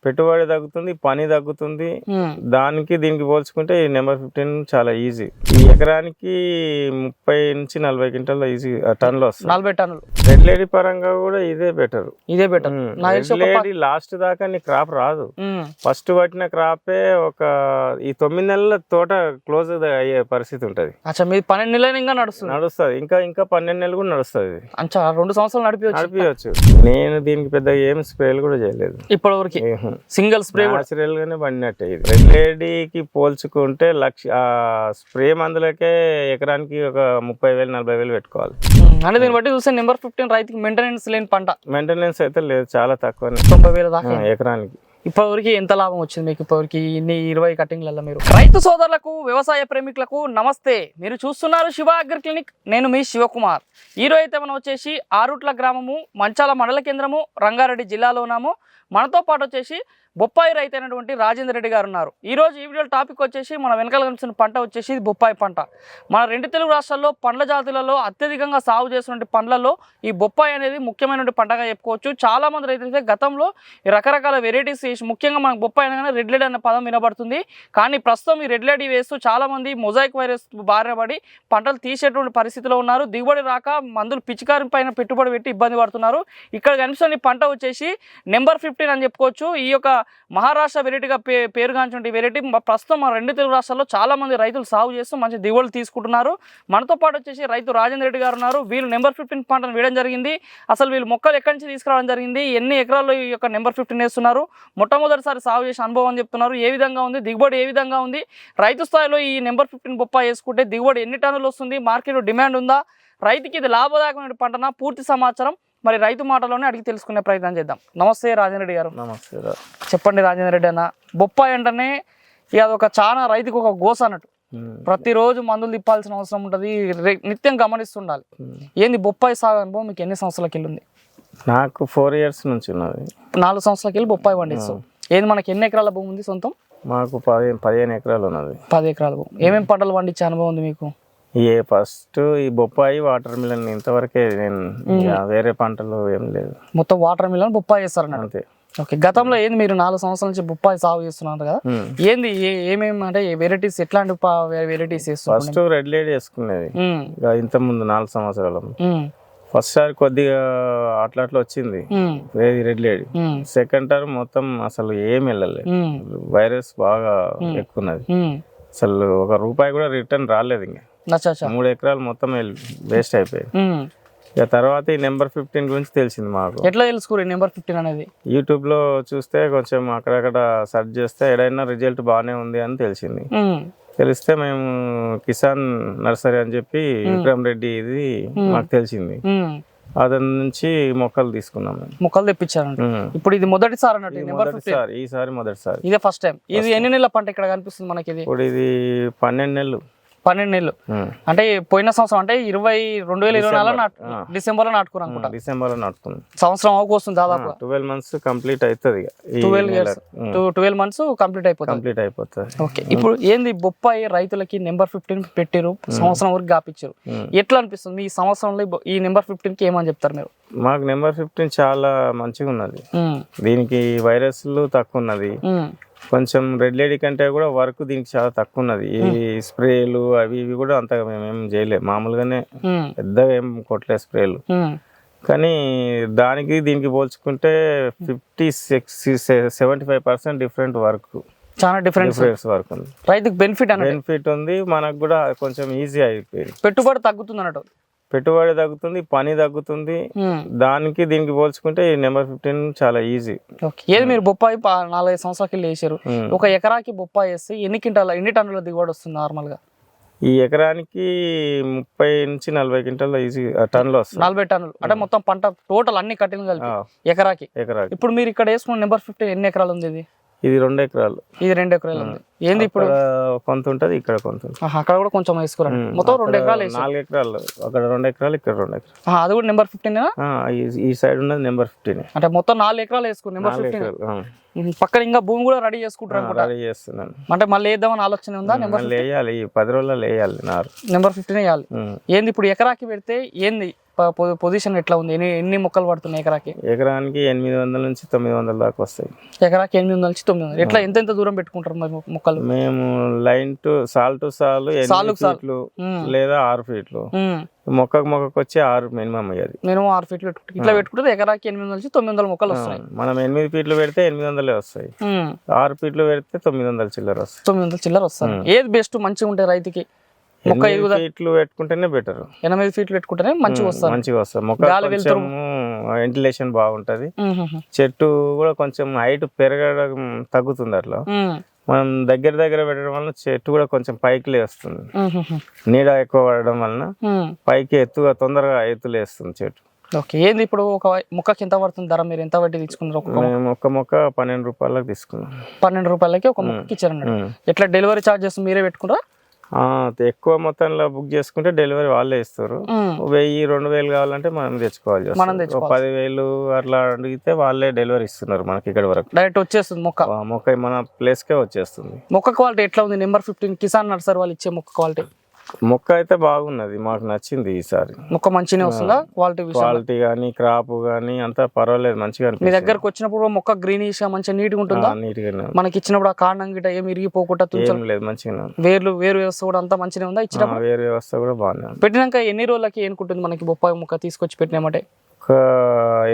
పెట్టుబడి తగ్గుతుంది, పని తగ్గుతుంది. దానికి దీనికి పోల్చుకుంటే ఈ నెంబర్ 15 చాలా ఈజీ. ఈ ఎకరానికి 30 నుంచి 40 క్వింటాల ఈజీ టన్నులు వస్తాయి. 40 టన్నులు. రెడ్ లేడీ పరంగా కూడా ఇదే బెటర్. రెడ్ లేడీ లాస్ట్ దాకా నీ క్రాప్ రాదు. ఫస్ట్ పట్టిన క్రాపే ఈ 9 నెలల తోట క్లోజ్ అయ్యే పరిస్థితి ఉంటది. 12 నెలలు ఇంకా నడుస్తుంది. ఇంకా 12 నెలలు కూడా నడుస్తుంది. 2 సంవత్సరాలు నడిపించవచ్చు. నేను దీనికి పెద్ద ఏం స్ప్రేలు కూడా చేయలేదు ఇప్పటివరకు. సింగిల్ స్ప్రే న్యాచురల్ గానే పండినట్టే. ఇది రెడ్ లేడీకి పోల్చుకుంటే స్ప్రే మందులకే ఎకరానికి ఒక 30,000 40,000 పెట్టుకోవాలి. అంటే దీన్ని బట్టి చూస్తే నెంబర్ 15 రైతుకి మెయింటెనెన్స్ లేని పంట. మెయింటెనెన్స్ అయితే లేదు, చాలా తక్కువ. 90,000 దాకా ఎకరానికి. ఇప్పటివరకు ఎంత లాభం వచ్చింది మీకు? ఇప్పటివరకు ఇన్ని 20 కటింగ్లలో మీరు. రైతు సోదరులకు, వ్యవసాయ ప్రేమికులకు నమస్తే. మీరు చూస్తున్నారు శివ అగ్రి క్లినిక్. నేను మీ శివకుమార్. ఈరోజు అయితే మనం వచ్చేసి ఆరుట్ల గ్రామము, మంచాల మండల కేంద్రము, రంగారెడ్డి జిల్లాలో ఉన్నాము. మనతో పాటు వచ్చేసి బొప్పాయి రైతు అయినటువంటి రాజేందర్ రెడ్డి గారు ఉన్నారు. ఈరోజు ఈ వీడియో టాపిక్ వచ్చేసి మన వెనకాల కనిపిస్తున్న పంట వచ్చేసి బొప్పాయి పంట. మన 2 తెలుగు రాష్ట్రాల్లో పండ్ల జాతులలో అత్యధికంగా సాగు చేస్తున్న పండ్లలో ఈ బొప్పాయి అనేది ముఖ్యమైన పంటగా చెప్పుకోవచ్చు. చాలా మంది రైతులు అయితే గతంలో ఈ రకరకాల వెరైటీస్ వేసి, ముఖ్యంగా మనకు బొప్పాయి అనగానే రెడ్ లేడీ అనే పదం వినబడుతుంది. కానీ ప్రస్తుతం ఈ రెడ్ లేడీ వేస్తూ చాలా మంది మొజాయిక్ వైరస్ బారిన పడి పంటలు తీసేటువంటి పరిస్థితిలో ఉన్నారు. దిగుబడి రాక మందులు పిచికారి పైన పెట్టుబడి పెట్టి ఇబ్బంది పడుతున్నారు. ఇక్కడ కనిపిస్తున్న పంట వచ్చేసి నెంబర్ 15 అని చెప్పుకోవచ్చు. ఈ యొక్క మహారాష్ట్ర వెరైటీగా పేరుగాంచిన వెరైటీ ప్రస్తుతం మన 2 తెలుగు రాష్ట్రాల్లో చాలా మంది రైతులు సాగు చేస్తూ మంచి దిగుబడులు తీసుకుంటున్నారు. మనతో పాటు వచ్చేసి రైతు రాజేందర్ రెడ్డి గారు ఉన్నారు. వీళ్ళు నెంబర్ 15 పంటను వేయడం జరిగింది. అసలు వీళ్ళు మొక్కలు ఎక్కడి నుంచి తీసుకురావడం జరిగింది, ఎన్ని ఎకరాల్లో ఈ యొక్క నెంబర్ 15 వేస్తున్నారు, మొట్టమొదటిసారి సాగు చేసిన అనుభవం అని చెప్తున్నారు. ఏ విధంగా ఉంది, దిగుబడి ఏ విధంగా ఉంది, రైతు స్థాయిలో ఈ నెంబర్ 15 బొప్పాయి వేసుకుంటే దిగుబడి ఎన్ని టన్నులు వస్తుంది, మార్కెట్లో డిమాండ్ ఉందా, రైతుకి ఇది లాభదాయకమైన పంటనా, పూర్తి సమాచారం మరి రైతు మాటలోనే అడిగి తెలుసుకునే ప్రయత్నం చేద్దాం. నమస్తే రాజేంద్ర రెడ్డి గారు. నమస్తే. చెప్పండి రాజేంద్ర రెడ్డి అన్న, బొప్పాయి అంటేనే ఇక అదొక చాలా రైతుకు ఒక గోస అన్నట్టు. ప్రతిరోజు మందులు తిప్పాల్సిన అవసరం ఉంటుంది, నిత్యం గమనిస్తుండాలి. ఏంది బొప్పాయి సాగు అనుభవం మీకు ఎన్ని సంవత్సరాలకి వెళ్ళింది? నాకు 4 years నుంచి ఉన్నది. 4 సంవత్సరాలకి వెళ్ళి బొప్పాయి పండిస్తాం. ఏంది మనకి ఎన్ని ఎకరాల భూమి ఉంది సొంతం? మాకు 15 ఎకరాలు ఉన్నది. 10 ఎకరాల భూమి. ఏమేమి పంటలు పండించే అనుభవం ఉంది మీకు? ఫస్ట్ ఈ బొప్పాయి, వాటర్ మిలన్ ఇంతవరకే. నేను వేరే పంటలు ఏం లేదు, మొత్తం వాటర్ మిలన్ బొప్పాయి వేస్తారు అంతే. ఓకే. గతంలో ఏంది మీరు 4 సంవత్సరాల నుంచి బొప్పాయి సాగు చేస్తున్నారు కదా, ఏంది ఏమేమి అంటే వెరైటీస్, ఎట్లాంటి వెరైటీస్ వేస్తున్నారు? ఫస్ట్ రెడ్ లేడీ వేసుకునేది ఇంత ముందు 4 సంవత్సరాలు. ఫస్ట్ సారి కొద్దిగా అట్లా వచ్చింది రెడ్ లేడీ. సెకండ్ టర్మ్ మొత్తం అసలు ఏం వెళ్ళలేదు, వైరస్ బాగా ఎక్కున్నది. అసలు ₹1 కూడా రిటర్న్ రాలేదు. ఇంకా 3 ఎకరాలు మొత్తం వేస్ట్ అయిపోయాయి. ఇక తర్వాత ఈ నెంబర్ 15 గురించి తెలిసింది మాకు. ఎట్లా తెలుసుకోరు నెంబర్ 15 అనేది? యూట్యూబ్ లో చూస్తే కొంచెం అక్కడక్కడ సెర్చ్ చేస్తే ఏదైనా రిజల్ట్ బాగానే ఉంది అని తెలిసింది. తెలిస్తే మేము కిసాన్ నర్సరీ అని చెప్పి విక్రమ్ రెడ్డి ఇది మాకు తెలిసింది. అతని నుంచి మొక్కలు తీసుకున్నాం. మొక్కలు తెప్పించారంట. ఇప్పుడు ఇది మొదటిసారి అన్నట్టు ఈసారి మొదటిసారి. ఇదే ఫస్ట్ టైం. ఇది ఎన్ని నెలల పంట ఇక్కడ కనిపిస్తుంది మనకి? ఇప్పుడు ఇది 12 నెలలు. 12 నెలలు అంటే పోయిన సంవత్సరం అంటే 2024 డిసెంబర్ లో నాటుకున్నాం అనుకుంటా. డిసెంబర్ లో నాటుకున్నాం. సంవత్సరం వస్తుంది దాదాపు. 12 months కంప్లీట్ అవుతుంది. 12 months కంప్లీట్ అయిపోతుంది. ఓకే. ఇప్పుడు ఏంది బొప్పాయి రైతులకి నెంబర్ 15 పెట్టారు, సంవత్సరం వరకు గాపించారు. ఎట్లా అనిపిస్తుంది మీ సంవత్సరంలో ఈ నెంబర్ 15 కి ఏమని చెప్తారు మీరు? మాకు నెంబర్ 15 చాలా మంచిగా ఉన్నది. దీనికి వైరస్లు తక్కువ ఉన్నది. కొంచెం రెడ్ లేడీ కంటే కూడా వర్క్ దీనికి చాలా తక్కువ ఉన్నది. ఈ స్ప్రేలు అవి ఇవి కూడా అంతగా మేమేం చేయలేము, మామూలుగానే పెద్దగా ఏం కొట్టలేదు స్ప్రేలు. కానీ దానికి దీనికి పోల్చుకుంటే 50-75% డిఫరెంట్ వర్క్, చాలా డిఫరెన్స్ వర్క్ ఉంది. రైతుకు బెనిఫిట్ ఉంది, మనకు కూడా కొంచెం ఈజీ అయిపోయింది. పెట్టుబడి తగ్గుతుంది అన్నట్టు. పెట్టుబడి తగ్గుతుంది, పని తగ్గుతుంది. దానికి దీనికి పోల్చుకుంటే ఈ నెంబర్ 15 చాలా ఈజీ. ఏది మీరు బొప్పాయి 4-5 సంవత్సరాలకి వేసారు, ఒక ఎకరాకి బొప్పాయి వేస్తే ఎన్ని టన్నుల దిగుబడి వస్తుంది నార్మల్ గా? ఈ ఎకరానికి 30 నుంచి 40 క్వింటాల ఈజీ టన్నులు వస్తుంది. 40 టన్నులు అంటే మొత్తం పంట టోటల్ అన్ని కటింగ్ కలిపి ఎకరాకి. ఇప్పుడు మీరు ఇక్కడ వేసుకున్న నెంబర్ 15 ఎన్ని ఎకరాలు ఉంది? ఇది 2 ఎకరాలు. ఇది 2 ఎకరాలు ఉంది. ఏంది ఇప్పుడు కొంత ఉంటది, ఇక్కడ కొంత ఉంటుంది. అక్కడ కూడా కొంచెం వేసుకురండి. మొత్తం 2 ఎకరాలు. 4 ఎకరాలు, అక్కడ 2 ఎకరాలు, ఇక్కడ 2 ఎకరాలు. అది కూడా నెంబర్ 15. ఈ సైడ్ ఉన్నది నెంబర్ 15. అంటే మొత్తం 4 ఎకరాలు వేసుకుని నెంబర్ 15. పక్కన ఇంకా భూమి కూడా రెడీ చేసుకుంటారు. రెడీ చేస్తున్నాను. అంటే మళ్ళీ వేద్దామని ఆలోచన ఉందా? నెంబర్ వేయాలి, 10 రోజుల్లో వేయాలి. నెంబర్ 15 వేయాలి. ఏంది ఇప్పుడు ఎకరాకి పెడితే ఏంది పొజిషన్ ఎట్లా ఉంది, ఎన్ని మొక్కలు పడుతున్నాయి ఎకరాకి? ఎకరానికి 800 నుంచి 900 దాకా వస్తాయి. ఎకరాకి 800 నుంచి 900. ఎట్లా ఎంత దూరం పెట్టుకుంటారు మరి మొక్కలు? మేము లైన్ టు సాల్ 8 ఫీట్లు లేదా 6 ఫీట్లు, మొక్కకు వచ్చి 6 మినిమం అయ్యేది. మినిమం 6 ఫీట్లు ఇట్లా పెట్టుకుంటే ఎకరాకి 800 నుంచి 900 మొక్కలు వస్తాయి. మనం 8 ఫీట్లు పెడితే 800 వస్తాయి, 6 ఫీట్లు పెడితే 900 చిల్లర వస్తాయి. 900 చిల్లర వస్తాయి. ఏది బెస్ట్ మంచిగా ఉంటాయి రైతుకి? మొక్క 8 ఫీట్లు పెట్టుకుంటేనే బెటర్. 8 ఫీట్లు పెట్టుకుంటేనే మంచిగా వస్తుంది. మొక్క కొంచెం వెంటిలేషన్ బాగుంటది, చెట్టు కూడా కొంచెం హైట్ పెరగడం తగ్గుతుంది. అట్లా మనం దగ్గర పెట్టడం వలన చెట్టు కూడా కొంచెం పైకి లేస్తుంది. నీడ ఎక్కువ పడడం వలన పైకి తొందరగా ఎత్తులేస్తుంది చెట్టు. ఓకే. ఏంది ఇప్పుడు ఒక మొక్కకి ఎంత పడుతుంది ధర? మీరు ఎంత బట్టి తీసుకున్నారు? ఒక మొక్క 12 రూపాయలకు తీసుకున్నాం. 12 రూపాయలకి ఒక మొక్కకి ఇచ్చారన్నాడు. ఎట్లా డెలివరీ చార్జెస్ మీరే పెట్టుకున్నారా? ఎక్కువ మొత్తంలో బుక్ చేసుకుంటే డెలివరీ వాళ్ళే ఇస్తారు. 1000-2000 కావాలంటే మనం తెచ్చుకోవాలి. 10,000 అట్లా అడిగితే వాళ్ళే డెలివరీ ఇస్తున్నారు మనకి. ఇక్కడ వరకు డైరెక్ట్ వచ్చేస్తుంది మొక్క మన ప్లేస్ కే వచ్చేస్తుంది. మొక్క క్వాలిటీ ఎట్లా ఉంది? నెంబర్ 15 కిసాన్ నర్సరీ వాళ్ళు ఇచ్చే మొక్క క్వాలిటీ? మొక్క అయితే బాగున్నది, మాకు నచ్చింది. ఈసారి మొక్క మంచిగా వస్తుందా? క్వాలిటీ గానీ క్రాప్ గానీ అంతా పర్వాలేదు, మంచిగా. మీ దగ్గరకు వచ్చినప్పుడు మొక్క గ్రీనిష్ గా మంచిగా నీట్ గా ఉంటుందా? నీట్ గా మనకి ఇచ్చినప్పుడు ఆ కాండం గిట్ట ఏమి ఇరిగిపోకుండా లేదు, మంచిగా. వేరు వ్యవస్థ కూడా అంతా మంచిగా ఉందా? ఇచ్చినప్పుడు వేరు వ్యవస్థ కూడా బాగుంది. పెట్టినాక ఎన్ని రోజులకి ఏనుకుంటుంది మనకి బొప్పాయి మొక్క తీసుకొచ్చి పెట్టినామంటే? ఒక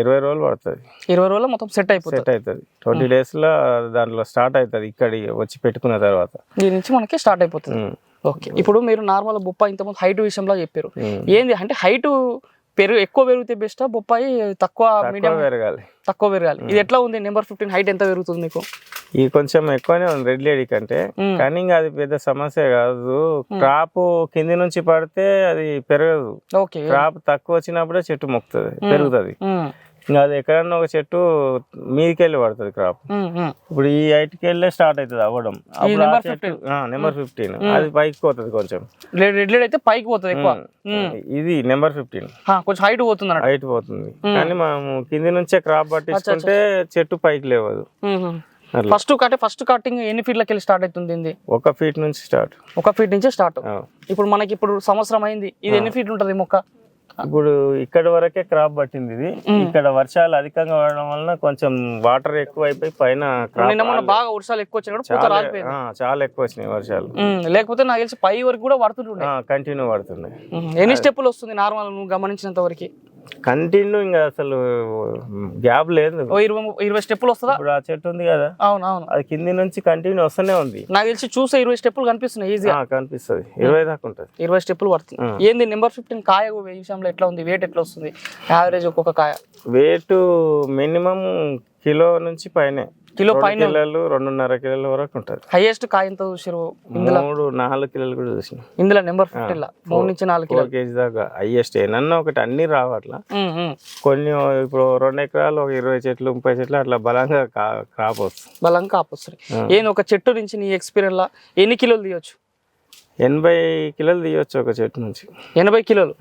20 రోజులు పడుతుంది. 20 రోజుల్లో మొత్తం సెట్ అవుతుంది. 20 days లో దాంట్లో స్టార్ట్ అవుతుంది. ఇక్కడ వచ్చి పెట్టుకున్న తర్వాత దీని నుంచి మనకి స్టార్ట్ అయిపోతుంది. ఓకే. ఇప్పుడు మీరు నార్మల్ బొప్పాయి ఇంతకుముందు హైట్ విషయంలో చెప్పారు. ఏంది అంటే హైట్ ఎక్కువ పెరిగితే బెస్టా, బొప్పాయి తక్కువ మీడియం తక్కువ పెరగాలి? ఇది ఎట్లా ఉంది? నెంబర్ 15 హైట్ ఎంత పెరుగుతుంది మీకు? ఇది కొంచెం ఎక్కువనే ఉంది రెడ్ లేడీ కంటే, కానీ అది పెద్ద సమస్య కాదు. క్రాప్ కింది నుంచి పడితే అది పెరగదు. క్రాప్ తక్కువ వచ్చినప్పుడే చెట్టు మొక్కుతుంది, పెరుగుతుంది. ఇంకా అది ఎక్కడన్నా ఒక చెట్టు మీదికి వెళ్ళి పడుతుంది క్రాప్. ఇప్పుడు ఈ హైట్కి వెళ్ళే స్టార్ట్ అవుతుంది అవ్వడం. నెంబర్ 15 అది పైకి పోతుంది కొంచెం. రెడ్ అయితే పైకి పోతుంది ఎక్కువ. ఇది నెంబర్ 15 కొంచెం హైట్ పోతుంది. కానీ మనం కింది నుంచే క్రాప్ పట్టించుకుంటే చెట్టు పైకి లేవదు. ఫస్ట్ కటింగ్ ఎన్ని ఫీట్లకి వెళ్ళి స్టార్ట్ అవుతుంది? 1 ఫీట్ నుంచి స్టార్ట్. 1 ఫీట్ నుంచి స్టార్ట్. ఇప్పుడు మనకి సంవత్సరం అయింది, ఇది ఎన్ని ఫీట్లు ఉంటుంది మొక్క? ఇప్పుడు ఇక్కడ వరకే క్రాప్ పట్టింది. ఇది ఇక్కడ వర్షాలు అధికంగా పడడం వలన కొంచెం వాటర్ ఎక్కువ అయిపోయి పైన బాగా వర్షాలు ఎక్కువ వచ్చినాయి, చాలా ఎక్కువ వచ్చినాయి వర్షాలు. లేకపోతే నాకు తెలిసి పై వరకు కూడా పడుతుండే, కంటిన్యూ పడుతున్నాయి. ఎన్ని స్టెప్పులు వస్తుంది నార్మల్ నువ్వు గమనించినంత వరకు? కంటిన్యూ, ఇంకా అసలు గ్యాప్ లేదు. 20 స్టెప్పులు వస్తుందా? ఇప్పుడు ఆ చెట్టు ఉంది కదా, అవునవును, అది కింది నుంచి కంటిన్యూ వస్తూనే ఉంది. నాకు తెలిసి చూసే 20 స్టెప్పులు కనిపిస్తున్నాయి ఈజీగా. కనిపిస్తుంది, 20 దాకా ఉంటుంది. 20 స్టెప్పులు పడుతుంది. ఏంది నెంబర్ 15 కాయ విషయంలో ఎట్లా ఉంది? వెయిట్ ఎట్లా వస్తుంది యావరేజ్ ఒక్కొక్క కాయ? వెయిట్ మినిమం కిలో నుంచి పైనే, కిలో పైన 2.5 కిలోల వరకు ఉంటుంది. హైయెస్ట్ కాయ ఎంత చూసారు? 3-4 కిలోలు కూడా చూసిన ఇందులో. నెంబర్ 15 3 నుంచి 4 కిలో కేజీ దాకా హైయెస్ట్. ఏనన్నా ఒకటి అన్ని రావట్లా, కొన్ని ఇప్పుడు 2 ఎకరాలు ఒక 20 చెట్లు 30 చెట్లు అట్లా బలంగా క్రాప్ వస్తుంది. బలంగా కాపు వస్తుంది. ఏంది ఒక చెట్టు నుంచి నీ ఎక్స్పీరియన్స్ లా ఎన్ని కిలోలు తీయొచ్చు? 80 కిలోలు తీయొచ్చు ఒక చెట్టు నుంచి. 80 కిలోలు.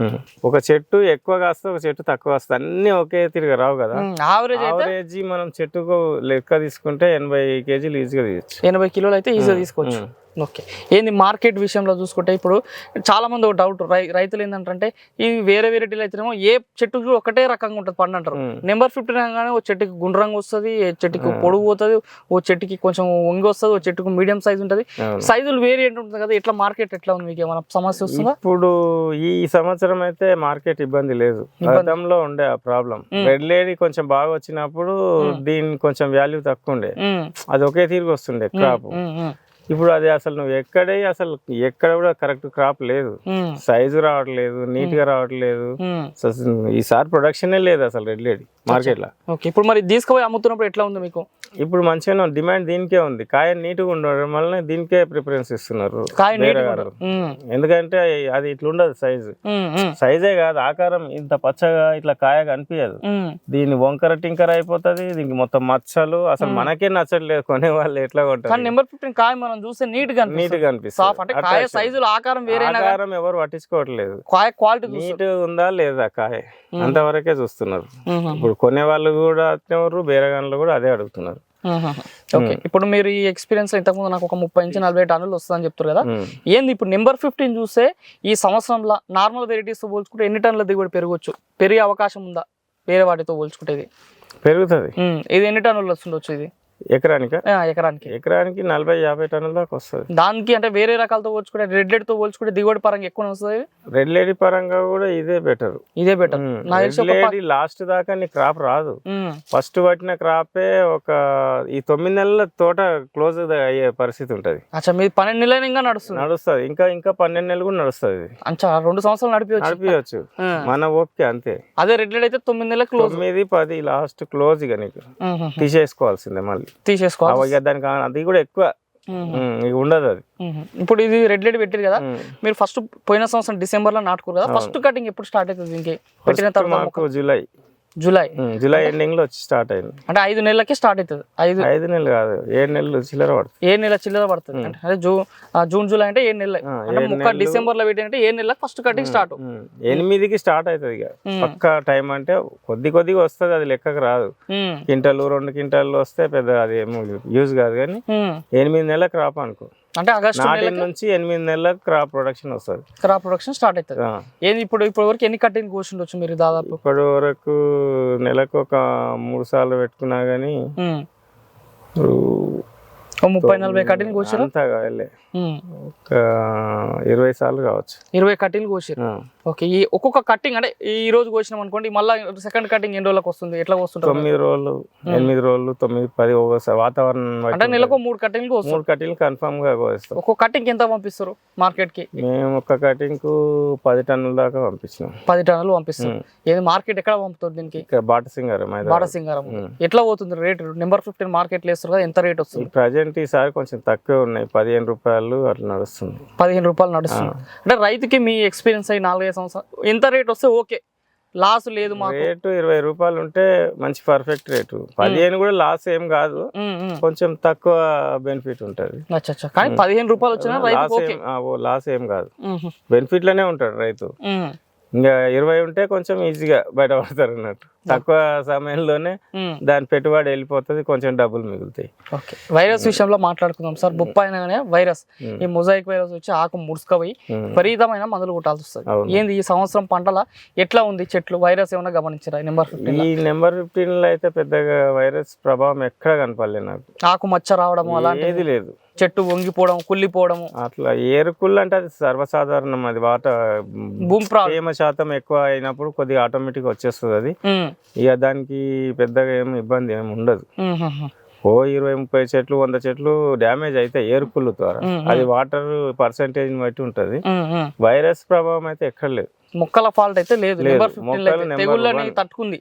ఒక చెట్టు ఎక్కువ కాస్తే ఒక చెట్టు తక్కువ వస్తుంది, అన్ని ఒకే తిరిగి రావు కదా. యావరేజ్ మనం చెట్టుకు లెక్క తీసుకుంటే 80 కేజీలు ఈజీగా తీయచ్చు. 80 కిలోలు అయితే ఈజీగా తీసుకోవచ్చు. ఓకే. ఏంది మార్కెట్ విషయంలో చూసుకుంటే ఇప్పుడు చాలా మంది ఒక డౌట్, రైతులు ఏంటంటే ఇవి వేరే వెరైటీలు అయితేనేమో ఏ చెట్టుకు ఒకటే రకంగా ఉంటుంది పండు అంటారు. నెంబర్ 15 అనగానే ఓ చెట్టుకి గుండ్రంగా వస్తుంది, ఏ చెట్టుకి పొడుగు పోతుంది, ఓ చెట్టుకి కొంచెం వంగి వస్తుంది, ఓ చెట్టుకు మీడియం సైజ్ ఉంటుంది. సైజులు వేరియంట్ ఉంటుంది కదా, ఇట్లా మార్కెట్ ఎట్లా ఉంది? మీకు ఏమైనా సమస్య వస్తుందా? ఇప్పుడు ఈ సంవత్సరం అయితే మార్కెట్ ఇబ్బంది లేదు. గతంలో ఉండే ఆ ప్రాబ్లం, రెడ్ లేడీ కొంచెం బాగా వచ్చినప్పుడు దీని కొంచెం వాల్యూ తక్కువ ఉండే, అది ఒకే తిరిగి వస్తుండే క్రాప్. ఇప్పుడు అది అసలు నువ్వు ఎక్కడ కూడా కరెక్ట్ క్రాప్ లేదు, సైజు రావట్లేదు, నీట్ గా రావట్లేదు. ఈసారి ప్రొడక్షన్ లేదు అసలు రెడ్ లేడీ మార్కెట్ లో. ఇప్పుడు మరి తీసుకుపోయి అమ్ముతున్నప్పుడు ఎట్లా ఉంది మీకు? ఇప్పుడు మంచిగా డిమాండ్ దీనికే ఉంది. కాయ నీట్గా ఉండడం వల్ల దీనికే ప్రిఫరెన్స్ ఇస్తున్నారు. ఎందుకంటే అది ఇట్లా ఉండదు, సైజే కాదు ఆకారం, ఇంత పచ్చగా ఇట్లా కాయ కనిపించదు. దీని వంకర టింకర అయిపోతుంది, దీనికి మొత్తం మచ్చలు, అసలు మనకే నచ్చట్లేదు కొనే వాళ్ళు. ఎట్లా కొంటారు? నెంబర్ 15 కాయ మనం చూస్తే నీట్ గా అనిపిస్తుంది. సైజులు ఆకారం వేరే, ఆకారం ఎవరు పట్టించుకోవట్లేదు. కాయ క్వాలిటీ నీట్ ఉందా లేదా కాయ అంతవరకే చూస్తున్నారు. ఇప్పుడు కొనే వాళ్ళు కూడా ఎవరు బేరగాన్లు కూడా అదే అడుగుతున్నారు. ఓకే, ఇప్పుడు మీరు ఈ ఎక్స్పీరియన్స్ ఇంతకుముందు నాకు ఒక 30 నుంచి 40 టన్నులు వస్తుందని చెప్తారు కదా, ఏంది ఇప్పుడు నెంబర్ 15 చూస్తే ఈ సంవత్సరంలో నార్మల్ వెరైటీస్ పోల్చుకుంటే ఎన్ని టన్నుల దిగుబడి పెరగవచ్చు, పెరిగే అవకాశం ఉందా వేరే వాటితో పోల్చుకుంటే? ఇది పెరుగుతుంది. ఇది ఎన్ని టన్నులు వస్తుండొచ్చు ఇది ఎకరానికి? ఎకరానికి 40-50 టన్నుల దాకా వస్తుంది. దానికి అంటే వేరే రకాలతో పోల్చుకుంటే రెడ్ లేడీ తో పోల్చుకుంటే దిగుబడి పరంగా ఎక్కువ వస్తుంది. రెడ్ లేడీ పరంగా కూడా ఇదే బెటర్. లాస్ట్ దాకా నీ క్రాప్ రాదు. ఫస్ట్ పట్టిన క్రాపే ఒక ఈ 9 నెలల తోట క్లోజ్ అయ్యే పరిస్థితి ఉంటది. అచ్చా, మీరు 12 నెలలు ఇంకా నడుస్తుంది. ఇంకా 12 నెలలు కూడా నడుస్తుంది. అంచా 2 సంవత్సరాలు నడిపించవచ్చు మన ఓపిక అంతే. అదే రెడ్ లేడీ అయితే 9 నెలలు క్లోజ్, 9-10 లాస్ట్ క్లోజ్. ఇక నీకు తీసేసుకోవాల్సిందే, మళ్ళీ తీసేసుకోవాలి. దానికి అది కూడా ఎక్కువ ఉండదు అది. ఇప్పుడు ఇది రెడ్ లైట్ పెట్టారు కదా, మీరు ఫస్ట్ పోయిన సంవత్సరం డిసెంబర్ లో నాటుకోరు కదా, ఫస్ట్ కటింగ్ ఎప్పుడు స్టార్ట్ అవుతుంది దీనికి? పెట్టిన తర్వాత జూలై ఎండింగ్ లో వచ్చి స్టార్ట్ అయింది. అంటే 5 నెలలకి స్టార్ట్ అవుతుంది. 5 నెలలు కాదు, 7 నెలలు చిల్లర పడుతుంది. 7 నెలల చిల్లర పడుతుంది. అంటే జూన్ జూలై అంటే 7 నెలలు. అంటే డిసెంబర్ లో పెట్టినంటే 7 నెలలకు ఫస్ట్ కటింగ్ స్టార్ట్. 8కి స్టార్ట్ అవుతుంది. ఇక పక్క టైం అంటే కొద్దిగా వస్తుంది, అది లెక్కకు రాదు. క్వింటాలు 2 క్వింటాలు వస్తే పెద్ద అది ఏమో యూజ్ కాదు, కానీ 8 నెలల క్రాప్ అనుకో. అంటే ఆగస్టు నుంచి 8 నెలలకు క్రాప్ ప్రొడక్షన్ వస్తుంది. క్రాప్ ప్రొడక్షన్ స్టార్ట్ అవుతుంది. ఏంది ఇప్పుడు వరకు ఎన్ని కట్టింగ్ కూర్చుండొచ్చు మీరు? దాదాపు ఇప్పటి వరకు నెలకు ఒక 3 సార్లు పెట్టుకున్నా గానీ 30-40 కట్టింగ్ కూర్చారు. ఒక 20 సార్లు కావచ్చు. 20 కట్టింగ్ కూర్చారు. ఓకే, ఈ ఒక్కొక్క కట్టింగ్ అంటే ఈ రోజు కోసినాం అనుకోండి, మళ్ళీ సెకండ్ కటింగ్ ఎన్ని రోజులకు వస్తుంది, ఎట్లా వస్తుంది? 9 రోజులు, 8 రోజులు, 9-10 ఒకసారి వాతావరణం అంటే నెలకు 3 కటింగ్లు 3 కటింగ్లు కన్ఫర్మ్ గా కోస్తాం. ఒక్కొక్క కటింగ్ ఎంత పంపిస్తారు మార్కెట్ కి? మేము ఒక కటింగ్ కు 10 టన్నుల దాకా పంపించినాం. 10 టన్నులు పంపిస్తాం. ఏది మార్కెట్ ఎక్కడ పంపుతారు దీనికి? బాటసింగారం. ఎట్లా పోతుంది రేట్? నెంబర్ 15 మార్కెట్ లో వేస్తారు కదా, ఎంత రేట్ వస్తుంది ప్రజెంట్? ఈసారి కొంచెం తక్కువ ఉన్నాయి, 15 రూపాయలు అట్లా నడుస్తుంది. 15 రూపాయలు నడుస్తుంది. అంటే రైతుకి మీ ఎక్స్పీరియన్స్ అయ్యి 4-5 సంవత్సరాలు ఎంత రేట్ వస్తే ఓకే, లాస్ లేదు మాకు? రేటు 20 రూపాయలు ఉంటే మంచి పర్ఫెక్ట్ రేటు. 15 కూడా లాస్ ఏం కాదు, కొంచెం తక్కువ బెనిఫిట్ ఉంటది. కానీ 15 రూపాయలు వచ్చినా లాస్ ఏం కాదు, బెనిఫిట్ లోనే ఉంటాడు రైతు. ఇంకా 20 ఉంటే కొంచెం ఈజీగా బయటపడతారు అన్నట్టు. తక్కువ సమయంలోనే దాని పెట్టుబడి వెళ్ళిపోతుంది, కొంచెం డబ్బులు మిగులుతాయి. ఓకే, వైరస్ విషయంలో మాట్లాడుకుందాం సార్. బొప్పాయిన వైరస్, ఈ మొజాయిక్ వైరస్ వచ్చి ఆకు ముడుచుకపోయి విపరీతమైన మందులు కొట్టాల్సి వస్తుంది. ఏంది ఈ సంవత్సరం పంటల ఎట్లా ఉంది చెట్లు? వైరస్ ఏమైనా గమనించారా? నెంబర్ 15 లో అయితే పెద్దగా వైరస్ ప్రభావం ఎక్కడ కనపడలేదు నాకు. ఆకు మచ్చ రావడం అలాంటి ఏది లేదు. చెట్టు వంగిపోవడం, కుళ్ళిపోవడము అట్లా. ఏరుకుళ్ళు అంటే అది సర్వసాధారణం. అది తేమ శాతం ఎక్కువ అయినప్పుడు కొద్దిగా ఆటోమేటిక్ వచ్చేస్తుంది అది. ఇక దానికి పెద్దగా ఏమి ఇబ్బంది ఏమి ఉండదు. 20-30 చెట్లు 100 చెట్లు డ్యామేజ్ అయితే ఏరుకుళ్ళు ద్వారా, అది వాటర్ పర్సెంటేజ్ బట్టి ఉంటది. వైరస్ ప్రభావం అయితే ఎక్కడ లేదు. మొక్కల ఫాల్ట్ అయితే లేదు. తట్టుకుంది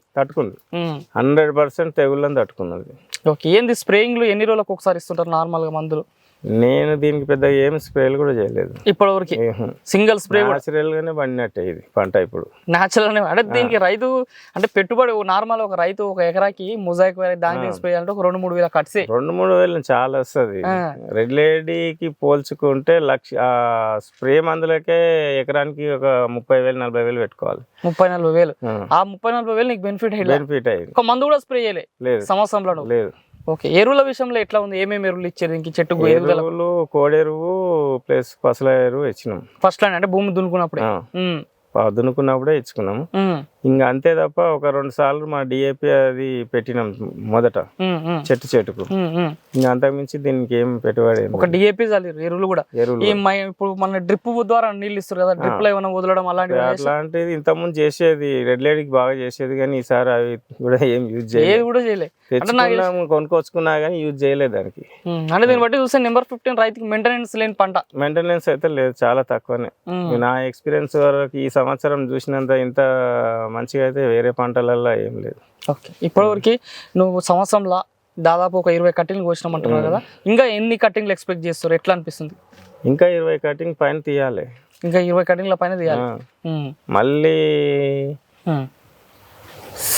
100% తెగుళ్ళని తట్టుకున్నది. ఓకే, ఏంది స్ప్రేయింగ్లు ఎన్ని రోజులకు ఒకసారి ఇస్తుంటారు నార్మల్ గా మందులు? నేను దీనికి పెద్ద ఏం స్ప్రేలు కూడా చేయలేదు ఇప్పటివరకు. సింగిల్ స్ప్రే న్యాచురల్ గానే పండినట్టే ఇది పంట. ఇప్పుడు న్యాచురల్ అంటే దీనికి రైతు అంటే పెట్టుబడి నార్మల్ ఒక రైతు ఒక ఎకరాకి మొజాయిక్ దానికి స్ప్రే అంటే ఒక 2-3 వేల ఖర్చే. 2-3 వేలు చాలా వస్తుంది. రెడ్ లేడీకి పోల్చుకుంటే స్ప్రే మందులకే ఎకరానికి ఒక 30,000-40,000 పెట్టుకోవాలి. 30-40 వేలు. ఆ 30-40 వేలు నీకు బెనిఫిట్ అయ్యింది. ఒక మందు కూడా స్ప్రే చేయలేదు సంవత్సరంలో? లేదు. ఓకే, ఎరువుల విషయంలో ఎట్లా ఉంది? ఏమేమి ఎరువులు ఇచ్చారు ఇంక చెట్టుకు? ఎరువులు కోడెరువు ప్లస్ పసల ఎరువు ఇచ్చినాం ఫస్ట్ అంటే భూమి దున్నుకున్నప్పుడే ఇచ్చుకున్నాము. ఇంకా అంతే తప్ప ఒక 2 సార్లు మా డిఏపి అది పెట్టినాం మొదట చెట్టుకు. ఇంకా అంతకుమించి దీనికి ఏం పెట్టుబడి ఒక డిఏపి ఎరువులు కూడా. ఇప్పుడు మన డ్రిప్ ద్వారా నీళ్ళు ఇస్తారు కదా, డ్రిప్ లో ఏమైనా వదలడం అలాంటిది ఇంతకుముందు చేసేది రెడ్ లేడీకి బాగా చేసేది, కానీ ఈసారి అవి కూడా ఏం యూజ్ చేయలేదు. కొనుక్కొచ్చుకున్నా కానీ యూజ్ చేయలేదు దానికి. అంటే దీన్ని బట్టి చూస్తే నెంబర్ 15 రైతుకి మెయింటెనెన్స్ లేని పంట. మెయింటెనెన్స్ అయితే లేదు, చాలా తక్కువనే. నా ఎక్స్పీరియన్స్ వరకు ఈ సంవత్సరం చూసినంత ఇంత మంచిగా అయితే వేరే పంటలలో ఏం లేదు. ఓకే, ఇప్పటివరకు నువ్వు సంవత్సరంలో దాదాపు ఒక 20 కట్టింగ్లు కోసినామంటున్నావు కదా, ఇంకా ఎన్ని కట్టింగ్లు ఎక్స్పెక్ట్ చేస్తారు? ఎట్లా అనిపిస్తుంది? ఇంకా 20 కటింగ్ పైన తీయాలి. ఇంకా 20 కటింగ్ల పైన తీయాలి. మళ్ళీ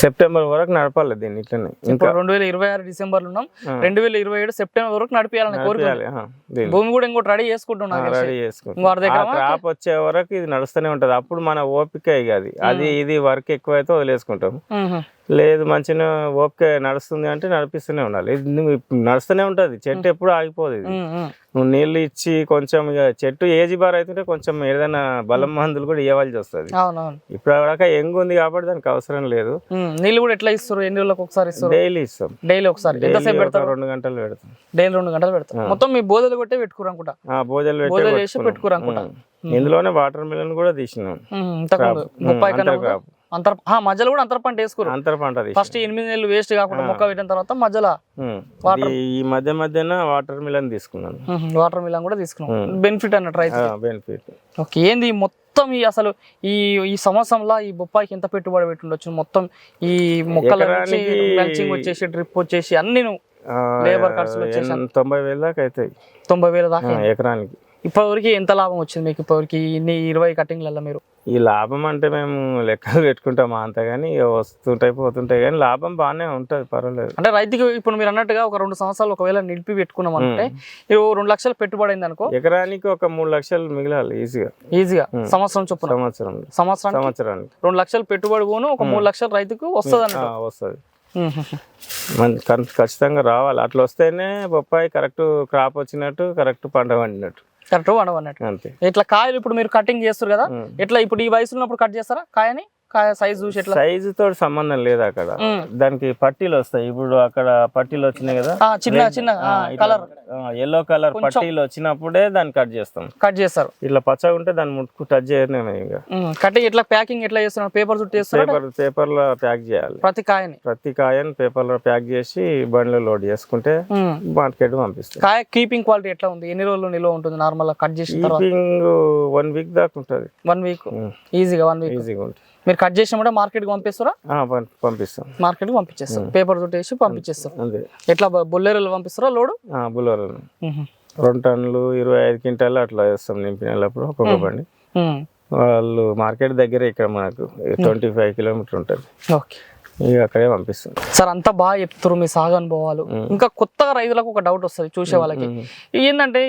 సెప్టెంబర్ వరకు నడపాలి దీన్ని. ఇట్లనే ఇంకా 2026 డిసెంబర్ ఉన్నాం, 2027 సెప్టెంబర్ వరకు నడిపియాలని కోరుకోవాలి. భూమి కూడా ఇంకోటి రెడీ చేసుకుంటున్నాం. క్రాప్ వచ్చే వరకు ఇది నడుస్తూనే ఉంటది. అప్పుడు మన ఓపిక అది ఇది వర్క్ ఎక్కువైతే వదిలేసుకుంటాం. లేదు మంచిగా ఓకే నడుస్తుంది అంటే నడిపిస్తూనే ఉండాలి. ఇది నువ్వు నడుస్తూనే ఉంటుంది చెట్టు, ఎప్పుడు ఆగిపోదు ఇది. నువ్వు నీళ్ళు ఇచ్చి కొంచెం ఇక చెట్టు ఏజీ బార్ అవుతుంటే కొంచెం ఏదైనా బలం మందులు కూడా ఇవ్వాల్సి వస్తుంది. అవునవును. ఇప్పుడు దాకా ఎంగు ఉంది కాబట్టి దానికి అవసరం లేదు. నీళ్ళు కూడా ఎట్లా ఇస్తారు? ఎన్ని రోజులకు ఒకసారి ఇస్తారు? డైలీ ఇస్తాం. డైలీ ఒకసారి ఎంతసేపు పెడతారు? 2 గంటలు పెడతాం. డైలీ 2 గంటలు పెడతాం. మొత్తం మీ బోధలు కొట్టే పెట్టుకోరు అనుకుంటా. బోజలు చేసి పెట్టుకోరు అనుకుంటా. ఇందులోనే వాటర్ మిలన్ కూడా తీసినాం. బొప్పాయి కన్నా మధ్యలో కూడా అంతర పంట వేసుకోరు. అంతర పంట ఫస్ట్ 8 నెలలు వేస్ట్ కాకుండా మొక్క పెట్టిన తర్వాత మధ్యలో ఈ మధ్యన వాటర్ మిలన్ తీసుకున్నాను. వాటర్ మిలన్ కూడా తీసుకున్నాం. బెనిఫిట్ అన్నట్టు రైతు బెనిఫిట్. ఓకే. ఏంది మొత్తం ఈ అసలు ఈ సంవత్సరంలో ఈ బొప్పాయికి ఎంత పెట్టుబడి పెట్టుండొచ్చు? మొత్తం ఈ మొక్కల మల్చింగ్ వచ్చేసి, డ్రిప్ వచ్చేసి అన్ని లేబర్ ఖర్చులు వచ్చేసి 90,000 దాకా అవుతాయి. 90,000 దాకా ఎకరానికి. ఇప్పటివరకు ఎంత లాభం వచ్చింది మీకు? ఇప్పటివరకు ఇన్ని 20 కటింగ్లలో మీరు ఈ లాభం అంటే మేము లెక్కలు పెట్టుకుంటాం అంత, కానీ వస్తుంటాయి పోతుంటాయి, కానీ లాభం బాగానే ఉంటుంది, పర్వాలేదు. అంటే రైతుకి ఇప్పుడు మీరు అన్నట్టుగా ఒక 2 సంవత్సరాలు ఒకవేళ నిలిపి పెట్టుకున్నాం అంటే 2 లక్షలు పెట్టుబడి అయింది అనుకో, ఎకరానికి ఒక 3 లక్షలు మిగిలాలి ఈజీగా. సంవత్సరం చొప్పున సంవత్సరానికి 2 లక్షలు పెట్టుబడి పోను, ఒక 3 లక్షలు రైతుకు వస్తుంది అన్నట్టు. వస్తుంది, ఖచ్చితంగా రావాలి. అట్లా వస్తేనే బొప్పాయి కరెక్ట్ క్రాప్ వచ్చినట్టు, కరెక్ట్ పంట పండినట్టు, కరెక్ట్ వండవన్నట్టు. అంతే. ఇట్లా కాయలు ఇప్పుడు మీరు కటింగ్ చేస్తారు కదా, ఇట్లా ఇప్పుడు ఈ వయసులో ఉన్నప్పుడు కట్ చేస్తారా కాయని? కాయ సైజ్ చూసి ఎట్లా? సైజు తోటి సంబంధం లేదు అక్కడ, దానికి పట్టీలు వస్తాయి. ఇప్పుడు అక్కడ పట్టీలు వచ్చినాయి కదా, చిన్న కలర్ ఎల్లో కలర్ పట్టీలు వచ్చినప్పుడే దాన్ని కట్ చేస్తారు. ఇట్లా పచ్చగా ఉంటే దాన్ని ముట్టుకు టచ్ చేయను. కటింగ్ ఎట్లా ప్యాకింగ్ ఎట్లా చేస్తున్నారు? పేపర్ చుట్టూ పేపర్ లో ప్యాక్ చేయాలి. ప్రతి కాయని పేపర్ లో ప్యాక్ చేసి బండిలో లోడ్ చేసుకుంటే మార్కెట్ పంపిస్తాం. కాయ కీపింగ్ క్వాలిటీ ఎట్లా ఉంది? ఎన్ని రోజులు నిల్వ ఉంటుంది నార్మల్ కట్ చేసి? 1 వీక్ దాకా ఉంటుంది. 1 వీక్ ఈజీగా ఉంటుంది. మీరు కట్ చేసినప్పుడు మార్కెట్కి పంపిస్తారా? పంపిస్తాం. మార్కెట్కి పంపించేస్తారు, పేపర్ తోటి వేసి పంపించేస్తారు. ఎట్లా బొల్లేరులో పంపిస్తారా లోడు? బుల్లెరోలు 2 టన్నులు 25 క్వింటాలు అట్లా వేస్తాం నింపినప్పుడు ఒక్కొక్క బండి. వాళ్ళు మార్కెట్ దగ్గర ఇక్కడ మనకు 25 కిలోమీటర్ ఉంటుంది. ఓకే, ఇక అక్కడే పంపిస్తాం. సార్ అంతా బాగా చెప్తారు మీ సాగు అనుభవాలు. ఇంకా కొత్తగా రైతులకు ఒక డౌట్ వస్తుంది చూసే వాళ్ళకి, ఏంటంటే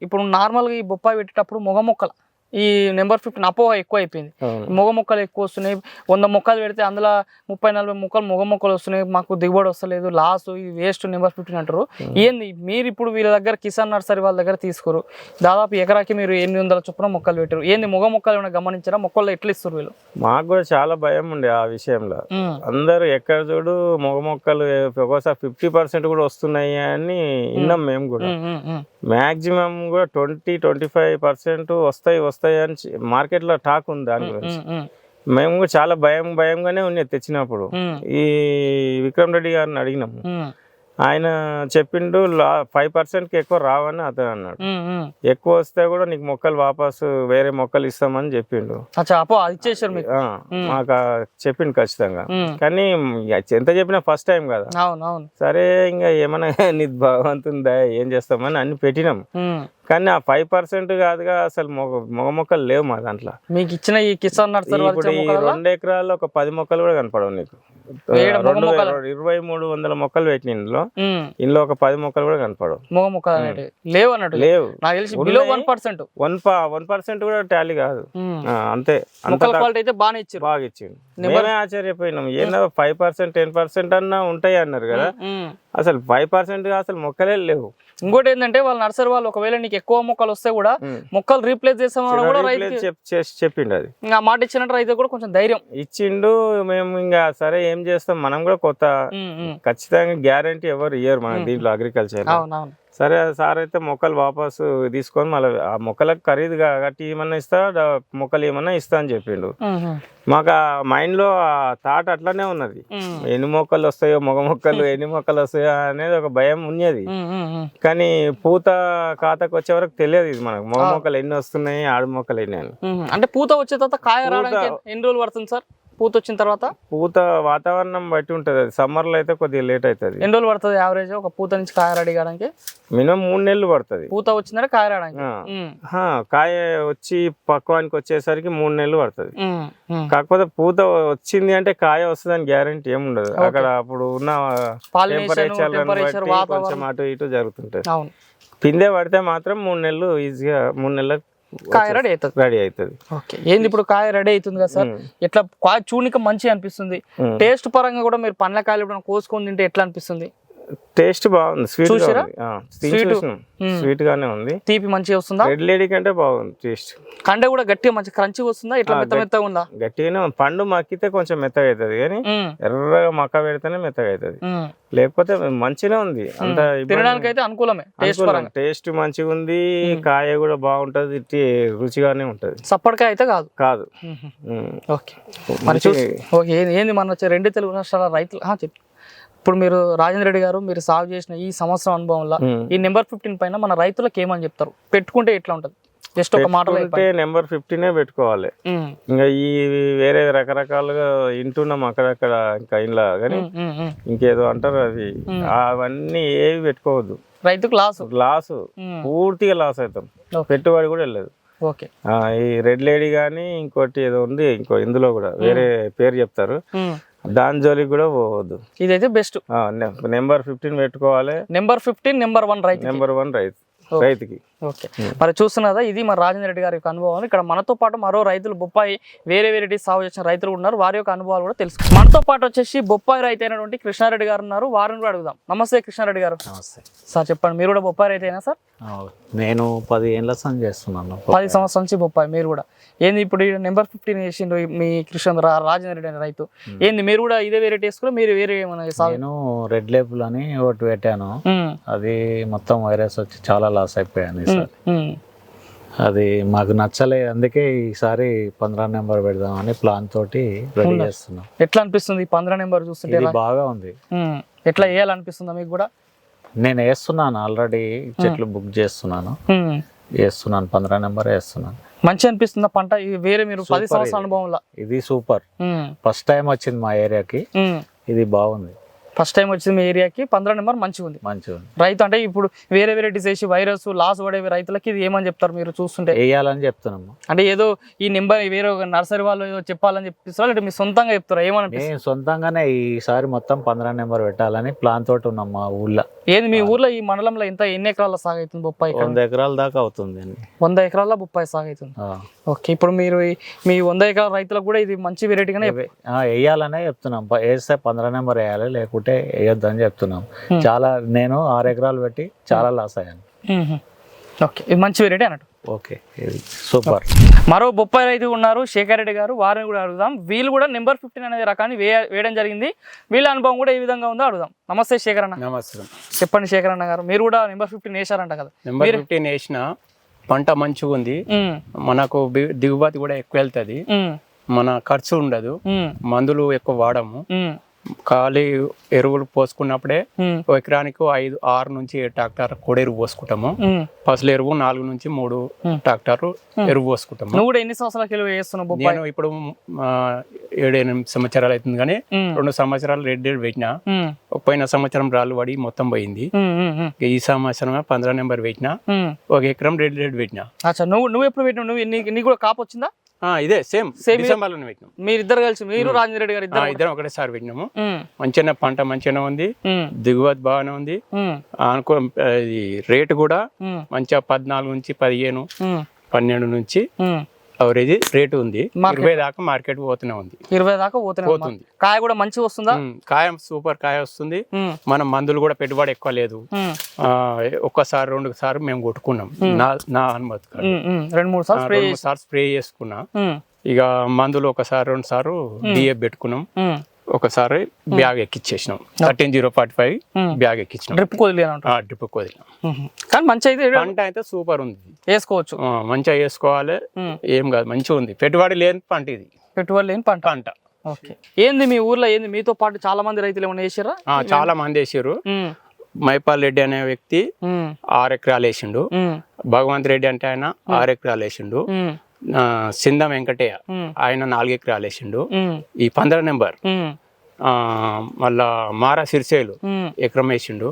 ఇప్పుడు నార్మల్గా ఈ బొప్పాయి పెట్టేటప్పుడు మొగ మొక్కల ఈ నెంబర్ 15 అపోహ ఎక్కువ అయిపోయింది. మొగ మొక్కలు ఎక్కువ వస్తున్నాయి, 100 మొక్కలు పెడితే అందులో 30-40 మొక్కలు మొగ మొక్కలు వస్తున్నాయి, మాకు దిగుబడి వస్తలేదు, లాస్, ఇది వేస్ట్, నెంబర్ 15 అంటారు. ఏంది మీరు ఇప్పుడు వీళ్ళ దగ్గర కిసాన్ నర్సరీ వాళ్ళ దగ్గర తీసుకోరు, దాదాపు ఎకరాకి మీరు 800 చొప్పున మొక్కలు పెట్టారు. ఏంది మొగ మొక్కలు ఏమైనా గమనించారా? మొక్కలు ఎట్లా ఇస్తారు వీళ్ళు? మాకు కూడా చాలా భయం ఉండే ఆ విషయంలో. అందరూ ఎక్కడ చూడు మొగ మొక్కలు ఒక్కోసారి 50% కూడా వస్తున్నాయి అని విన్నాం మేము కూడా. మాక్సిమం కూడా 20-25% వస్తాయి అని మార్కెట్ లో టాక్ ఉంది దాని గురించి. మేము కూడా చాలా భయంగానే ఉన్నాయి తెచ్చినప్పుడు. ఈ విక్రమ్ రెడ్డి గారిని అడిగినాము, ఆయన చెప్పిండు 5%కి ఎక్కువ రావని అతను అన్నాడు. ఎక్కువ వస్తే కూడా నీకు మొక్కలు వాపసు వేరే మొక్కలు ఇస్తామని చెప్పిండు. మాకు చెప్పిండు ఖచ్చితంగా. కానీ ఎంత చెప్పినా ఫస్ట్ టైం కదా, సరే ఇంకా ఏమన్నా నీ భగవంతుందా ఏం చేస్తామని అన్ని పెట్టినాం. కానీ ఆ 5% కాదుగా, అసలు మొగ మొక్కలు లేవు మా దాంట్లో. మీకు ఇచ్చిన ఈ కిసాన్ నర్సరీ 2 ఎకరాల్లో ఒక 10 మొక్కలు కూడా కనపడవు నీకు. 2300 మొక్కలు పెట్టిన ఇందులో ఒక 10 మొక్కలు కూడా కనపడవు. మొగ మొక్కలు లేవు అన్నట్టు. లేవు, నాకు తెలిసి బిలో 1% కూడా టాలీ కాదు. అంతే. క్వాలిటీ అయితే బాగా ఇచ్చిండు. మేమే ఆశ్చర్యపోయినాం, ఏందో 5% 10% అన్నా ఉంటాయి అన్నారు కదా, అసలు 5% అసలు మొక్కలే లేవు. ఇంకోటి ఏంటంటే వాళ్ళ నర్సరీ వాళ్ళు ఒకవేళ నీకు ఎక్కువ మొక్కలు వస్తే కూడా మొక్కలు రీప్లేస్ చేస్తామని కూడా రైతు చెప్పిండు. అది ఇంకా మాట ఇచ్చినట్టు రైతు కూడా కొంచెం ధైర్యం ఇచ్చిండు. మేము ఇంకా సరే ఏం చేస్తాం, మనం కూడా కొత్త ఖచ్చితంగా గ్యారంటీ ఎవరు ఇయ్యరు మన దీంట్లో అగ్రికల్చర్. సరే సార్ అయితే మొక్కలు వాపసు తీసుకొని మళ్ళీ ఆ మొక్కలకు ఖరీదు కట్టి ఏమన్నా ఇస్తా, మొక్కలు ఏమన్నా ఇస్తా అని చెప్పిండు. మాకు ఆ మైండ్ లో ఆ థాట్ అట్లానే ఉన్నది, ఎన్ని మొక్కలు వస్తాయో మగ మొక్కలు ఎన్ని మొక్కలు వస్తాయో అనేది ఒక భయం ఉన్నది. కానీ పూత ఖాతాకు వచ్చే వరకు తెలియదు ఇది మనకు, మగ మొక్కలు ఎన్ని వస్తున్నాయి ఆడు మొక్కలు ఎన్ని అని. అంటే పూత వచ్చే తర్వాత కాయ రావడానికి ఎన్ని రోజులు పడుతుంది సార్? పూత వచ్చిన తర్వాత పూత వాతావరణం బట్టి ఉంటది, అది సమ్మర్ లో అయితే కొద్దిగా లేట్ అవుతుంది. ఎన్ని రోజులు పడుతుంది యావరేజ్ ఒక పూత నుంచి కాయ రెడీ కావడానికి? మినిమం 3 నెలలు పడుతుంది. పూత వచ్చిందంటే కాయ రావడానికి. కాయ వచ్చి పక్వానికి వచ్చేసరికి 3 నెలలు పడుతుంది. కాకపోతే పూత వచ్చింది అంటే కాయ వస్తుందని గ్యారంటీ ఏముండదు. అక్కడ అప్పుడు ఉన్న టెంపరేచర్ కొంచెం అటు ఇటు జరుగుతుంటది. పిందె పడితే మాత్రం 3 నెలలు ఈజీగా 3 నెలలకు కాయ రెడీ అవుతుంది. రెడీ అవుతుంది. ఓకే, ఏంది ఇప్పుడు కాయ రెడీ అవుతుంది కదా సార్, ఎట్లా కాయ చూడనికి మంచిగా అనిపిస్తుంది, టేస్ట్ పరంగా కూడా మీరు పండ్ల కాయలు ఎప్పుడైనా కోసుకొని తింటే ఎట్లా అనిపిస్తుంది? టేస్ట్ బాగుంది, స్వీట్ చూసారా? స్వీట్ గానే ఉంది. తీపి మంచిగా వస్తుందా? రెడ్ లేడీ కంటే బాగుంది టేస్ట్. కంటే కూడా గట్టిగా మంచి క్రంచిగా వస్తుందా, ఇట్లా మెత్తగా ఉందా? గట్టిగానే ఉంది. పండు మక్కితే కొంచెం మెత్తగా అవుతుంది, కానీ ఎర్రగా మక్క పెడితేనే మెత్తగా అవుతుంది, లేకపోతే మంచిగా ఉంది. అంత తినడానికి అయితే అనుకూలమే, టేస్ట్ మంచిగా ఉంది. కాయ కూడా బాగుంటది, రుచిగానే ఉంటది. సప్పటికాయ అయితే కాదు. కాదు. Okay, okay. ఏంది మన రెండు తెలుగు రాష్ట్రాల రైతులు చెప్పి ఇప్పుడు మీరు రాజేంద్ర రెడ్డి గారు మీరు సాగు చేసిన ఈ సంవత్సరం అనుభవంలో ఈ నెంబర్ 15 పైన మన రైతులకు ఏమని చెప్తారు? పెట్టుకుంటే ఎట్లా ఉంటది? జస్ట్ ఒక మాటలో నెంబర్ 15 పెట్టుకోవాలి. ఇంకా ఈ వేరే రకరకాలుగా వింటున్నాం అక్కడక్కడ, ఇంకా ఇలా కానీ ఇంకేదో అంటారు అది, అవన్నీ ఏవి పెట్టుకోవద్దు. రైతుకు లాస్, పూర్తిగా లాస్ అవుతాం, పెట్టుబడి కూడా వెళ్ళదు. ఓకే, ఈ రెడ్ లేడీ కానీ ఇంకోటి ఏదో ఉంది, ఇందులో కూడా వేరే పేరు చెప్తారు, దాని జోలికి కూడా పోవద్దు. ఇదైతే బెస్ట్. నెంబర్ 15 పెట్టుకోవాలి. నెంబర్ 15 నెంబర్ 1 రైతుకి. ఓకే, మరి చూస్తున్నదా, ఇది మన రాజేంద్ర రెడ్డి గారి యొక్క అనుభవం. ఇక్కడ మనతో పాటు మరో రైతులు బొప్పాయి వేరే వెరైటీ సాగు చేసిన రైతులు ఉన్నారు, వారి యొక్క అనుభవాలు కూడా తెలుసు. మనతో పాటు వచ్చేసి బొప్పాయి రైతు అయినటువంటి కృష్ణారెడ్డి గారు ఉన్నారు, వారిని కూడా అడుగుదాం. నమస్తే కృష్ణారెడ్డి గారు. నమస్తే సార్, చెప్పండి, మీరు కూడా బొప్పాయి రైతు అయినా సార్? నేను 10 ఏళ్ళ సంది చేస్తున్నాను. 10 సంవత్సరాల నుంచి బొప్పాయి. మీరు కూడా ఏంది ఇప్పుడు నెంబర్ 15 వేసిండ్రు మీ రాజేంద్ర రెడ్డి అనే రైతు, ఏంది మీరు కూడా ఇదే వెరైటీ వేసుకుని మీరు వేరే ఏమైనా? నేను రెడ్ లేబుల్ అని ఒకటి పెట్టాను, అది మొత్తం వైరస్ వచ్చి చాలా లాస్ అయిపోయాను ఈసారి. అది మాకు నచ్చలే, అందుకే ఈసారి 15 నెంబర్ పెడదామని ప్లాన్ తోటి రెడీ చేస్తున్నాం. ఎట్లా అనిపిస్తుంది 15 నెంబర్ చూస్తుంటే? బాగా ఉంది. ఎట్లా వేయాలనిపిస్తుందా మీకు కూడా? నేను వేస్తున్నాను, ఆల్రెడీ చెట్లు బుక్ చేస్తున్నాను, వేస్తున్నాను, 15 నెంబర్ వేస్తున్నాను. మంచి అనిపిస్తుందా పంట? వేరే మీరు 10 సంవత్సరాల అనుభవంలో ఇది సూపర్. ఫస్ట్ టైం వచ్చింది మా ఏరియాకి, ఇది బాగుంది. ఫస్ట్ టైం వచ్చింది మీ ఏరియాకి, 15 నెంబర్ మంచిగా ఉంది. రైతు అంటే ఇప్పుడు వేరే వెరైటీస్ వేసి వైరస్ లాస్ పడే రైతులకి ఇది ఏమని చెప్తారు మీరు చూస్తుంటే? వేయాలని చెప్తున్నాము. అంటే ఏదో ఈ నెంబర్ వేరే నర్సరీ వాళ్ళు ఏదో చెప్పాలని చెప్పిస్తారా, అంటే మీరు సొంతంగా చెప్తారా? ఏమని? సొంతంగానే ఈసారి మొత్తం 15 నెంబర్ పెట్టాలని ప్లాన్ తోటి ఉన్నాం మా ఊళ్ళో. ఏది మీ ఊర్లో ఈ మండలంలో ఎన్ని ఎకరాల సాగు అవుతుంది బొప్పాయి? 100 ఎకరాల దాకా అవుతుంది. 100 ఎకరాల బొప్పాయి సాగు అవుతుంది. ఓకే, ఇప్పుడు మీరు మీ 100 ఎకరాల రైతులకు కూడా ఇది మంచి వెరైటీగానే వేయాలనే చెప్తున్నాం. వేస్తే 15 నెంబర్ వేయాలి, లేకుంటే వేయొద్దు అని చెప్తున్నాం. చాలా నేను 6 ఎకరాలు పెట్టి చాలా లాస్ అయ్యాను. ఓకే, ఇది మంచి వెరైటీ అన్నట్టు. Okay, super. మరో బొప్పాయి రైతు ఉన్నారు శేఖర్ రెడ్డి గారు, వారిని కూడా అడుగుదాం. వీళ్ళు కూడా నెంబర్ 15 అనే రకాన్ని వేయడం జరిగింది, వీళ్ళ అనుభవం కూడా ఏ విధంగా ఉందో అడుగుదాం. నమస్తే శేఖర్ అన్న. నమస్తే. చెప్పండి శేఖర్ అన్న గారు, మీరు కూడా నెంబర్ 15 వేసారంట కదా? నెంబర్ 15 వేసిన పంట మంచిగా ఉంది, మనకు దిగుబడి కూడా ఎక్కువ వెళ్తుంది, మన ఖర్చు ఉండదు, మందులు ఎక్కువ వాడము, ఖాళీ ఎరువులు పోసుకున్నప్పుడే ఎకరానికి 5-6 నుంచి 7 ట్రాక్టర్ కొడ ఎరువు పోసుకుంటాము. పసులు ఎరువు 4 నుంచి 3 ట్రాక్టర్ ఎరువు పోసుకుంటాము. నువ్వు కూడా ఎన్ని సంవత్సరాలు వేస్తున్నావు? నేను ఇప్పుడు 7-8 సంవత్సరాలు అవుతుంది, కానీ 2 సంవత్సరాలు రెడ్ పెట్టినా, పోయిన సంవత్సరం రాళ్ళు పడి మొత్తం పోయింది. ఈ సంవత్సరం 15 నెంబర్ పెట్టినా, 1 ఎకరం రెడ్ పెట్టినా. నువ్వు ఎప్పుడు పెట్టినావు? నీకు కూడా కాపు వచ్చిందా? ఇదే సేమ్ డిసెంబర్ లోనే పెట్టినాం. మీరిద్దరు కలిసి, మీరు రాజేంద్ర రెడ్డి గారు ఇద్దరం ఒకటేసారి పెట్టినాము. మంచిగా పంట మంచిగానే ఉంది, దిగుబడి బాగానే ఉంది, ఇది రేటు కూడా మంచిగా 14 నుంచి 15, 12 నుంచి అవరేజ్ రేటు ఉంది. 20 దాకా మార్కెట్ పోతూనే ఉంది. 20 దాకా పోతుంది. కాయ కూడా మంచిగా వస్తుందా? కాయ సూపర్ కాయ వస్తుంది. మనం మందులు కూడా పెట్టుబడి ఎక్కువ లేదు, ఒక్కసారి 2 సార్లు మేము కొట్టుకున్నాం. నా అనుమతి 2-3 సార్లు స్ప్రే చేసుకున్నా. ఇక మందులు ఒకసారి 2 సార్లు డిఏ పెట్టుకున్నాం, ఒకసారి బ్యాగ్ ఎక్కిచ్చేసినాం. 13045 బ్యాగ్ ఎక్కించినాం. డ్రిప్ కొదిలినాం. కానీ మంచి అయితే పంట అయితే సూపర్ ఉంది, వేసుకోవచ్చు, మంచిగా వేసుకోవాలి, ఏం కాదు, మంచిగా ఉంది. పెట్టుబడి లేని పంట ఇది, పెట్టుబడి లేని పంట. ఓకే, ఏంది మీ ఊర్లో ఏంది మీతో పాటు చాలా మంది రైతులు ఏమైనా వేసారా? చాలా మంది వేసారు. మైపాల్ రెడ్డి అనే వ్యక్తి 6 ఎకరాలు వేసిండు, భగవంత్ రెడ్డి అంటే ఆయన 6 ఎకరాలు వేసిండు, సిందం వెంకటయ్య ఆయన 4 ఎకరాలు వేసిండు. ఈ 15 నెంబర్ మళ్ళా మారా సిరిసేలు ఎకరం వేసిండు.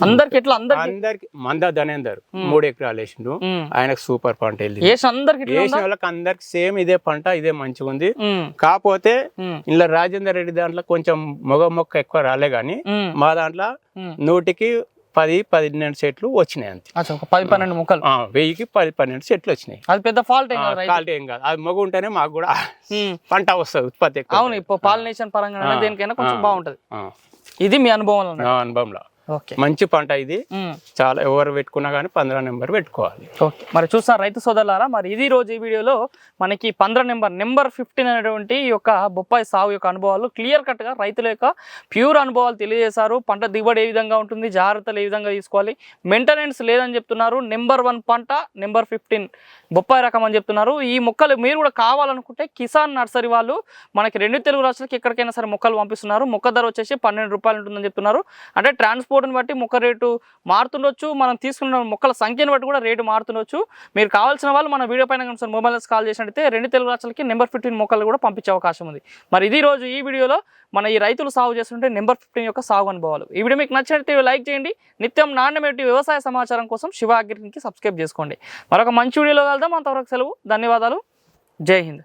అందరికి ఎట్లా? అందరికి మందా ధనేందర్ 3 ఎకరాలు వేసిండు, ఆయనకు సూపర్ పంట వెళ్ళింది. వేసిన వాళ్ళకి అందరికి సేమ్ ఇదే పంట, ఇదే మంచిగా ఉంది. కాకపోతే ఇలా రాజేందర్ రెడ్డి దాంట్లో కొంచెం మొగ మొక్క ఎక్కువ రాలే, గాని మా దాంట్లో 100కి 10-12 చెట్లు వచ్చినాయి అంతే. అచ్చా, ఒక 10-12 మొక్కలు. 1000కి 10-12 చెట్లు వచ్చినాయి. అది పెద్ద ఫాల్ట్ ఏం కాదు. క్వాలిటీ ఏం కాదు, అది మగ ఉంటేనే మాకు కూడా పంట వస్తుంది, ఉత్పత్తి ఎక్కువ. అవును, ఇప్పుడు పాలినేషన్ పరంగా దేనికైనా కొంచెం బాగుంటది. ఆ. ఇది మీ అనుభవంలో నా అనుభవంలో ఓకే. మంచి పంట ఇది. చాలా ఎవరు పెట్టుకున్నా కానీ 15 నెంబర్ పెట్టుకోవాలి. ఓకే, మరి చూస్తారు రైతు సోదరులారా, మరి ఇది రోజు ఈ వీడియోలో మనకి 15 నెంబర్ 15 అనేటువంటి ఈ యొక్క బొప్పాయి సాగు యొక్క అనుభవాలు క్లియర్ కట్గా రైతుల యొక్క ప్యూర్ అనుభవాలు తెలియజేశారు. పంట దిగుబడి ఏ విధంగా ఉంటుంది, జాగ్రత్తలు ఏ విధంగా తీసుకోవాలి, మెయింటెనెన్స్ లేదని చెప్తున్నారు. నెంబర్ 1 పంట నెంబర్ 15 బొప్పాయి రకం అని చెప్తున్నారు. ఈ మొక్కలు మీరు కూడా కావాలనుకుంటే కిసాన్ నర్సరీ వాళ్ళు మనకి 2 తెలుగు రాష్ట్రాలకి ఎక్కడికైనా సరే మొక్కలు పంపిస్తున్నారు. మొక్క ధర వచ్చేసి 12 రూపాయలు ఉంటుందని చెప్తున్నారు. అంటే ట్రాన్స్పోర్ట్ని బట్టి మొక్క రేటు మారుతుండొచ్చు, మనం తీసుకున్న మొక్కల సంఖ్యను బట్టి కూడా రేటు మారుతుండొచ్చు. మీరు కావాల్సిన వాళ్ళు మన వీడియో పైన కనుక మొబైల్ కాల్ చేసినట్టయితే 2 తెలుగు రాష్ట్రాలకి నెంబర్ 15 మొక్కలు కూడా పంపించే అవకాశం ఉంది. మరి ఇది రోజు ఈ వీడియోలో మన ఈ రైతులు సాగు చేస్తుంటే నెంబర్ 15 యొక్క సాగు అనుభవాలు. ఈ వీడియో మీకు నచ్చినట్లయితే లైక్ చేయండి. నిత్యం నాణ్యమైన వ్యవసాయ సమాచారం కోసం శివ అగ్రికి సబ్స్క్రైబ్ చేసుకోండి. మరొక మంచి వీడియోలో కలుద్దాం. అంతవరకు సెలవు. ధన్యవాదాలు. జై హింద్.